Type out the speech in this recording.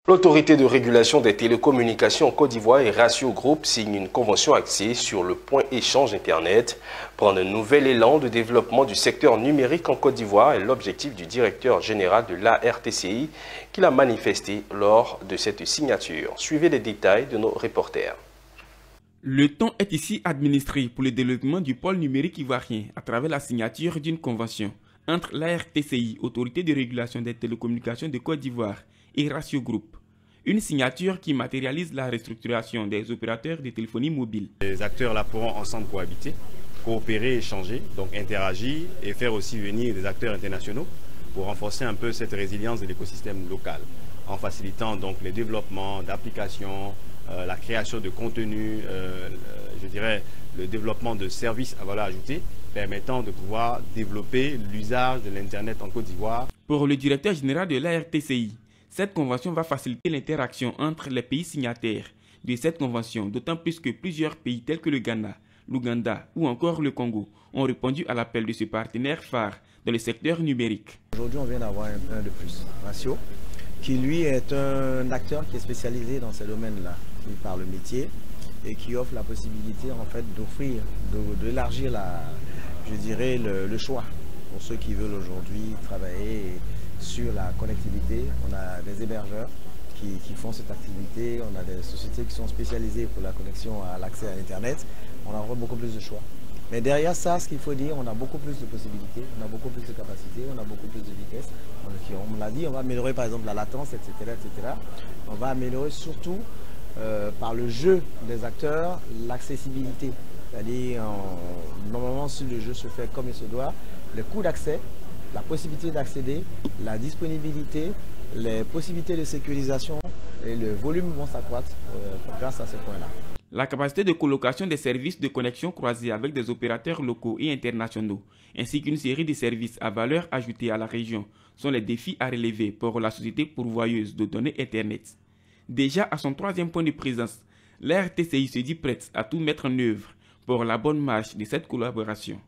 L'autorité de régulation des télécommunications en Côte d'Ivoire et Ratio Group signent une convention axée sur le point échange Internet. Prendre un nouvel élan de développement du secteur numérique en Côte d'Ivoire est l'objectif du directeur général de l'ARTCI qui l'a manifesté lors de cette signature. Suivez les détails de nos reporters. Le temps est ici administré pour le développement du pôle numérique ivoirien à travers la signature d'une convention entre l'ARTCI, Autorité de régulation des télécommunications de Côte d'Ivoire, et Ratio Group. Une signature qui matérialise la restructuration des opérateurs de téléphonie mobile. Les acteurs là pourront ensemble cohabiter, coopérer, échanger, donc interagir et faire aussi venir des acteurs internationaux pour renforcer un peu cette résilience de l'écosystème local, en facilitant donc les développements d'applications, la création de contenu, je dirais le développement de services à valeur ajoutée, permettant de pouvoir développer l'usage de l'Internet en Côte d'Ivoire. Pour le directeur général de l'ARTCI, cette convention va faciliter l'interaction entre les pays signataires de cette convention, d'autant plus que plusieurs pays tels que le Ghana, l'Ouganda ou encore le Congo ont répondu à l'appel de ce partenaire phare dans le secteur numérique. Aujourd'hui, on vient d'avoir un de plus, Ratio, qui lui est un acteur qui est spécialisé dans ces domaines-là, qui par le métier et qui offre la possibilité en fait d'offrir, d'élargir je dirais le choix pour ceux qui veulent aujourd'hui travailler sur la connectivité. On a des hébergeurs qui font cette activité, on a des sociétés qui sont spécialisées pour la connexion à l'accès à Internet. On a beaucoup plus de choix. Mais derrière ça, ce qu'il faut dire, on a beaucoup plus de possibilités, on a beaucoup plus de capacités, on a beaucoup plus de vitesse. On me l'a dit, on va améliorer par exemple la latence, etc. etc. On va améliorer surtout par le jeu des acteurs, l'accessibilité. C'est-à-dire, normalement, si le jeu se fait comme il se doit, les coûts d'accès, la possibilité d'accéder, la disponibilité, les possibilités de sécurisation et le volume vont s'accroître grâce à ces points-là. La capacité de colocation des services de connexion croisés avec des opérateurs locaux et internationaux, ainsi qu'une série de services à valeur ajoutée à la région, sont les défis à relever pour la société pourvoyeuse de données Internet. Déjà à son 3e point de présence, l'ARTCI se dit prête à tout mettre en œuvre pour la bonne marche de cette collaboration.